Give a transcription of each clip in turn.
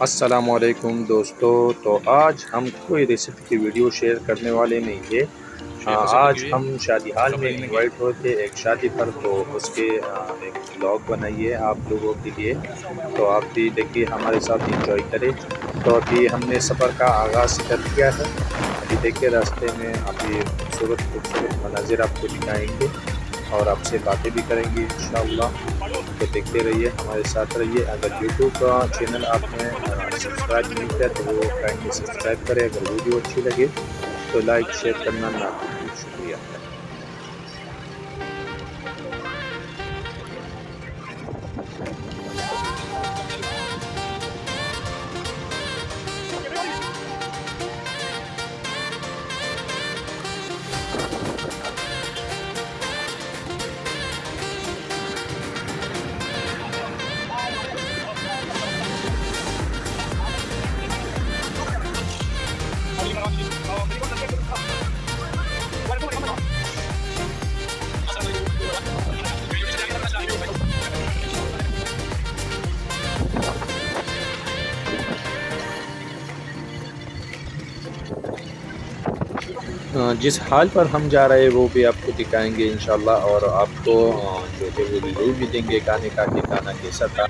अस्सलामुअलैकुम दोस्तों। तो आज हम कोई रेसिपी की वीडियो शेयर करने वाले नहीं है। आज हम शादी हाल में इनवाइट हुए थे एक शादी पर, तो उसके एक ब्लॉग बनाइए आप लोगों के लिए। तो आप भी देखिए, हमारे साथ एंजॉय करें। तो अभी हमने सफ़र का आगाज़ कर दिया है। अभी देखिए रास्ते में अभी खूबसूरत खूबसूरत मनाजिर आपको दिखाएंगे और आपसे बातें भी करेंगे इंशाअल्लाह। तो देखते रहिए, हमारे साथ रहिए। अगर यूट्यूब का चैनल आपने सब्सक्राइब नहीं किया तो वो काइंडली सब्सक्राइब करें। अगर वीडियो अच्छी लगे तो लाइक शेयर करना ना भूलिए। शुक्रिया। जिस हाल पर हम जा रहे हैं वो भी आपको दिखाएंगे इंशाल्लाह, और आपको जो है वो रिव्यू भी देंगे खाने का कि खाना कैसा था।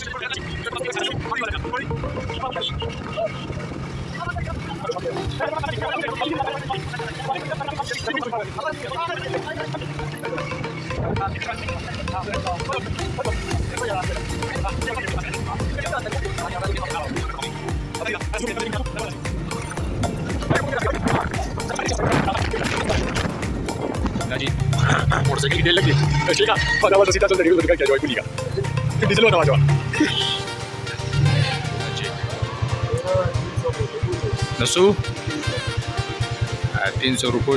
जी मोटरसाइकिल की तेल लगी ठीक है, और आवाज सीधा चल रही है तो क्या जॉय खुली का फिर डीजल वाला आवाज नसू 300 रुपये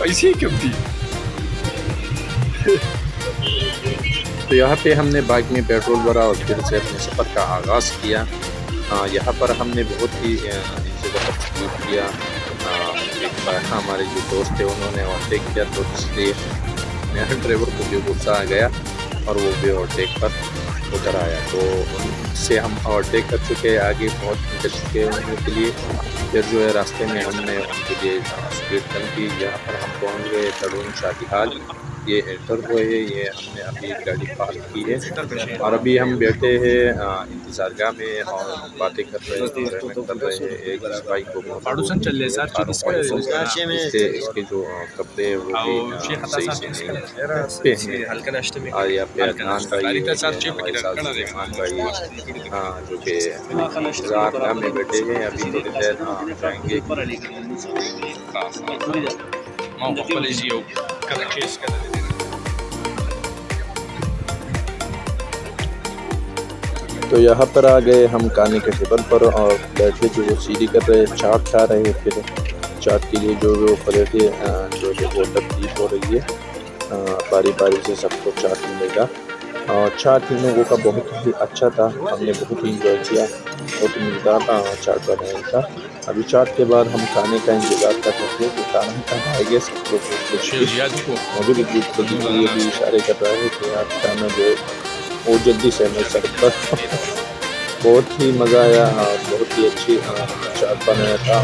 पैसे कब थी। तो यहाँ पे हमने बाइक में पेट्रोल भरा और फिर से अपने सफ़र का आगाज़ किया। यहाँ पर हमने बहुत ही इनसे वक्त स्पेंड किया। एक बार हमारे जो दोस्त थे उन्होंने ओवरटेक किया, तो इसलिए मेरे ड्राइवर को भी गुस्सा आ गया और वो भी ओवरटेक पर उतर आया। तो उनसे हम ओवरटेक कर चुके, आगे पहुँच कर चुके उनके के लिए। फिर जो है रास्ते में हमने उनके लिए स्पीड कम की। यहाँ पर हम पहुँच गए तड़ून शादी हाल। ये एंटर हुए हैं, ये हमने अभी गाड़ी पार्क की है और अभी हम बैठे हैं इंतज़ारगाह में और बातें कर रहे हैं, एक भाई को इसके जो कपड़े वो भी सही से नहीं पहने। और यहाँ पे अदनान भाई हमारे साथ सलमान भाई जो कि इंतज़ारगाह में बैठे हैं, अभी थोड़ी देर जाएंगे। तो यहाँ पर आ गए हम खाने के टेबल पर और बैठे जो वो सीढ़ी कर रहे, चाट खा रहे हैं। फिर चाट के लिए जो वो प्लेटें जो है वो तब्दील हो रही है, बारी बारी से सबको चाट मिलेगा। और चाट इन लोगों का बहुत ही अच्छा था, हमने बहुत ही इंजॉय किया, बहुत मज़ेदार था चाट बनाने का। अभी चाट के बाद हम खाने का इंतज़ार कर रहे थे कि खाना आएगा। सब लोग मुझे भी भूख लगी हुई है, भी इशारे कर रहे हैं कि यार खाना जो वो जल्दी से मैं सर पर बहुत ही मज़ा आया, बहुत ही अच्छी चाट बनाया था।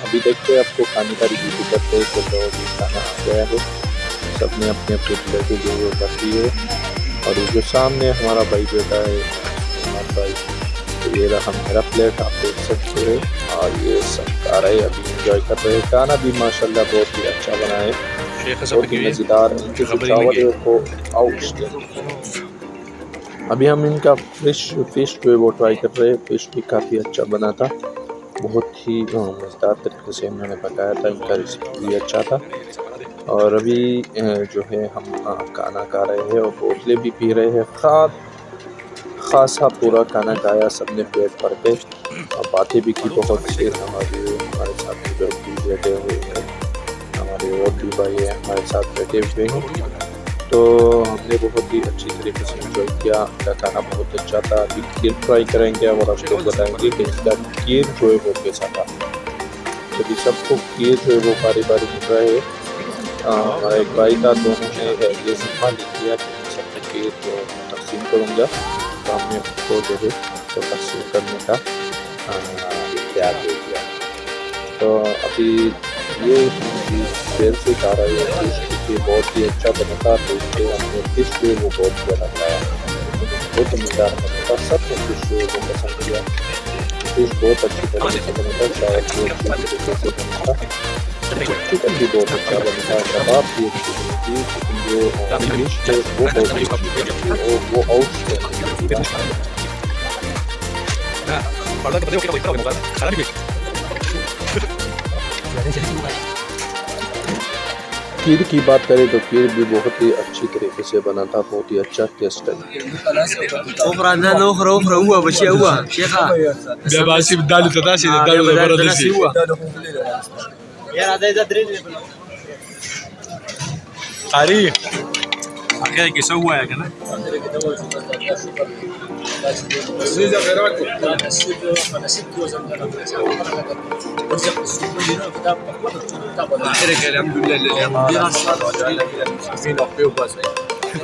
अभी देखते हैं आपको खाने का रिव्यू भी करते हैं। तो भी खाना आ गया है, सबने अपने अपने प्लेटें जो वो कर दी है। और ये जो सामने हमारा भाई बैठा है सलमान भाई, तो ये रहा मेरा प्लेट, आप देख सकते हैं। और ये सब खा रहे अभी इंजॉय कर रहे हैं। खाना भी माशाल्लाह बहुत ही अच्छा बना है, बहुत ही मज़ेदार। अभी हम इनका फ़िश जो है वो ट्राई कर रहे हैं। फ़िश भी काफ़ी अच्छा बना था, बहुत ही मज़ेदार तरीके से इन्होंने पकाया था, इनका रेसिपी भी अच्छा था। और अभी जो है हम खाना खा रहे हैं और बोतलें भी पी रहे हैं। खासा पूरा खाना खाया सबने पेट भर के और बातें भी की बहुत से। हमारे साथ जो भी बैठे हुए हैं, हमारे और भी भाई है हमारे साथ बैठे हुए हैं। तो हमने बहुत ही अच्छी तरीके से एंजॉय किया। उनका खाना बहुत अच्छा था। अभी खीर ट्राई करेंगे और आपको बताएंगे कि इसका खीर जो है वो कैसा था। अभी सबको खीर जो है वो बारी बारी मिल रहे हैं। हमारा एक भाई था, दोनों ने ये संभाल किया कि मैं सबको खीर जो तकसीम करूँगा, तो हमने उसको जो है तो तकसीम करने का इख्तियार दे दिया। तो अभी ये देर से खा रहे हैं फिश, क्योंकि बहुत ही अच्छा बना था। तो इसलिए हमने फिश जो है वो बहुत ज़्यादा खाया, बहुत मज़ेदार बना था। सब ने फिश जो है वो पसंद किया। फिश बहुत अच्छी तरीके से बना था, शायद वो अच्छी तरीके से बना था। चिकन भी बहुत अच्छा बना था, कबाब भी अच्छी बनी थी, लेकिन जो फिश है वो बहुत अच्छी थी, वो आउटस्टैंडिंग थी। खीर की बात करें तो खीर भी बहुत ही अच्छी तरीके से बना था, बहुत ही अच्छा टेस्ट है।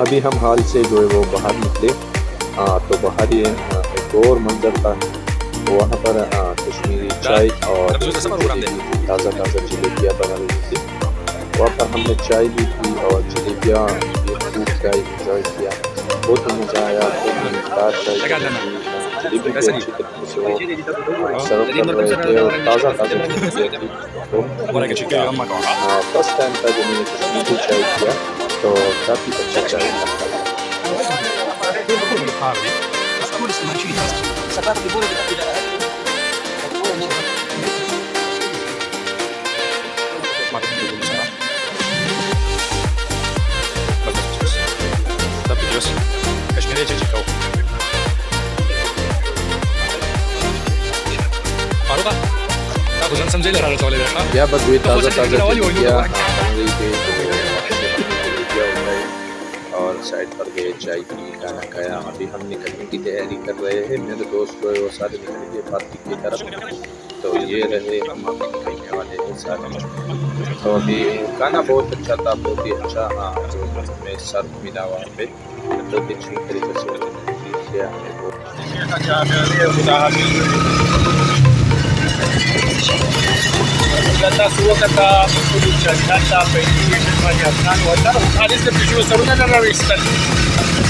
अभी हम हाल से जो है वो बाहर निकले, तो बाहर ये एक और मंजर था, वहाँ पर कश्मीरी चाय और ताज़ा ताज़ा जलेबियाँ बना रही थी। वहाँ पर हमने चाय भी पी और जलेबियाँ फूड का इंजॉय किया, बहुत ही मज़ा आया। जलेबी भी अच्छी तरीके से वो सर्व कर रहे थे और ताज़ा ताज़ा जलेबियाँ थी। तो फर्स्ट टाइम था जब मैंने कश्मीरी चाय किया, तो काफ़ी अच्छा चाय था। या बस ये ताज़ा ताज़ा जलेबियाँ बन रही थी, और साइड पर गए, चाय पी, खाना खाया। अभी हम निकलने की तैयारी कर रहे हैं। मेरे दोस्त जो है वो सारे निकल गए पार्टी की तरफ, तो ये रहे हम निकलने वाले हैं सारे। तो अभी खाना बहुत अच्छा था, बहुत ही अच्छा जो हमें सर्व मिला वहाँ पे, बहुत ही अच्छी तरीके से किया हमें वो। Gata suo kata production data verification मध्ये असणार होता आधीच व्हिडिओ सर्व जरा विस्तार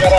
जरा